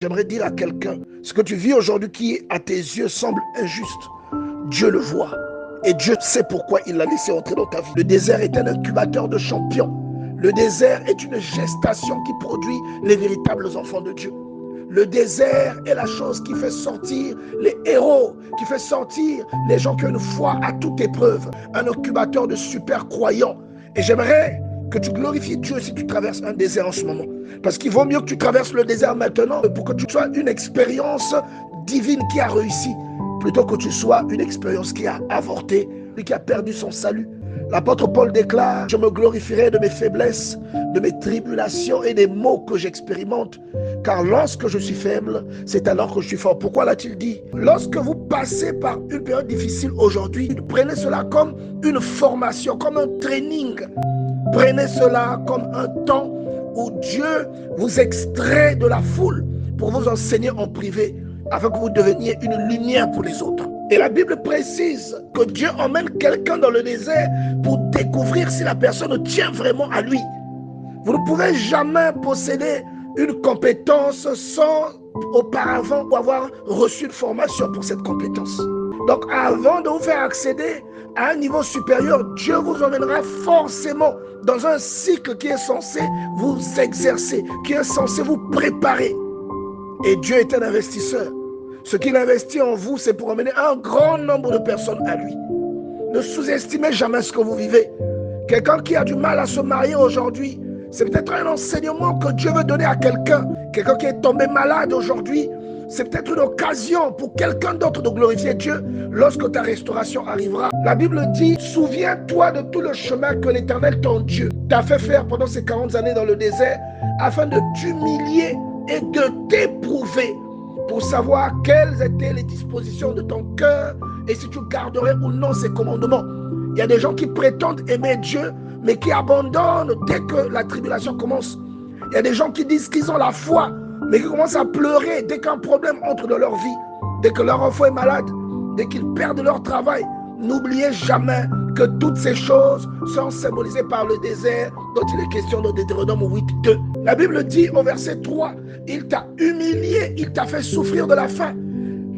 J'aimerais dire à quelqu'un, ce que tu vis aujourd'hui qui à tes yeux semble injuste, Dieu le voit. Et Dieu sait pourquoi il l'a laissé entrer dans ta vie. Le désert est un incubateur de champions. Le désert est une gestation qui produit les véritables enfants de Dieu. Le désert est la chose qui fait sortir les héros, qui fait sortir les gens qui ont une foi à toute épreuve. Un incubateur de super croyants. Et j'aimerais que tu glorifies Dieu si tu traverses un désert en ce moment. Parce qu'il vaut mieux que tu traverses le désert maintenant pour que tu sois une expérience divine qui a réussi, plutôt que tu sois une expérience qui a avorté, qui a perdu son salut. L'apôtre Paul déclare: je me glorifierai de mes faiblesses, de mes tribulations et des maux que j'expérimente, car lorsque je suis faible, c'est alors que je suis fort. Pourquoi l'a-t-il dit? Lorsque vous passez par une période difficile aujourd'hui, prenez cela comme une formation, comme un training. Prenez cela comme un temps où Dieu vous extrait de la foule pour vous enseigner en privé, afin que vous deveniez une lumière pour les autres. Et la Bible précise que Dieu emmène quelqu'un dans le désert pour découvrir si la personne tient vraiment à lui. Vous ne pouvez jamais posséder une compétence sans auparavant avoir reçu une formation pour cette compétence. Donc avant de vous faire accéder à un niveau supérieur, Dieu vous emmènera forcément dans un cycle qui est censé vous exercer, qui est censé vous préparer. Et Dieu est un investisseur. Ce qu'il investit en vous, c'est pour amener un grand nombre de personnes à lui. Ne sous-estimez jamais ce que vous vivez. Quelqu'un qui a du mal à se marier aujourd'hui, c'est peut-être un enseignement que Dieu veut donner à quelqu'un. Quelqu'un qui est tombé malade aujourd'hui, c'est peut-être une occasion pour quelqu'un d'autre de glorifier Dieu lorsque ta restauration arrivera. La Bible dit: souviens-toi de tout le chemin que l'Éternel, ton Dieu, t'a fait faire pendant ces 40 années dans le désert, afin de t'humilier et de t'éprouver pour savoir quelles étaient les dispositions de ton cœur et si tu garderais ou non ses commandements. Il y a des gens qui prétendent aimer Dieu, mais qui abandonnent dès que la tribulation commence. Il y a des gens qui disent qu'ils ont la foi, mais qui commencent à pleurer dès qu'un problème entre dans leur vie, dès que leur enfant est malade, dès qu'ils perdent leur travail. N'oubliez jamais que toutes ces choses sont symbolisées par le désert dont il est question dans Deutéronome 8:2. La Bible dit au verset 3, il t'a humilié, il t'a fait souffrir de la faim.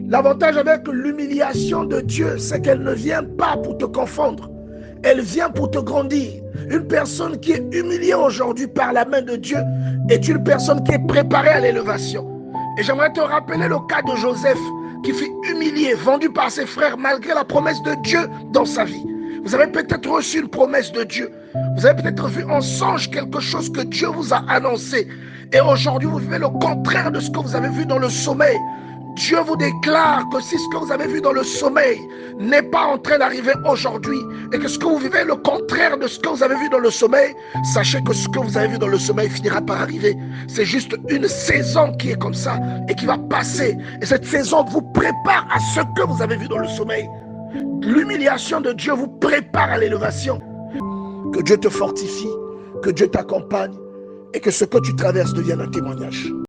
L'avantage avec l'humiliation de Dieu, c'est qu'elle ne vient pas pour te confondre. Elle vient pour te grandir. Une personne qui est humiliée aujourd'hui par la main de Dieu est une personne qui est préparée à l'élévation. Et j'aimerais te rappeler le cas de Joseph, qui fut humilié, vendu par ses frères malgré la promesse de Dieu dans sa vie. Vous avez peut-être reçu une promesse de Dieu. Vous avez peut-être vu en songe quelque chose que Dieu vous a annoncé. Et aujourd'hui, vous vivez le contraire de ce que vous avez vu dans le sommeil. Dieu vous déclare que si ce que vous avez vu dans le sommeil n'est pas en train d'arriver aujourd'hui, et que ce que vous vivez est le contraire de ce que vous avez vu dans le sommeil, sachez que ce que vous avez vu dans le sommeil finira par arriver. C'est juste une saison qui est comme ça et qui va passer. Et cette saison vous prépare à ce que vous avez vu dans le sommeil. L'humiliation de Dieu vous prépare à l'élévation. Que Dieu te fortifie, que Dieu t'accompagne et que ce que tu traverses devienne un témoignage.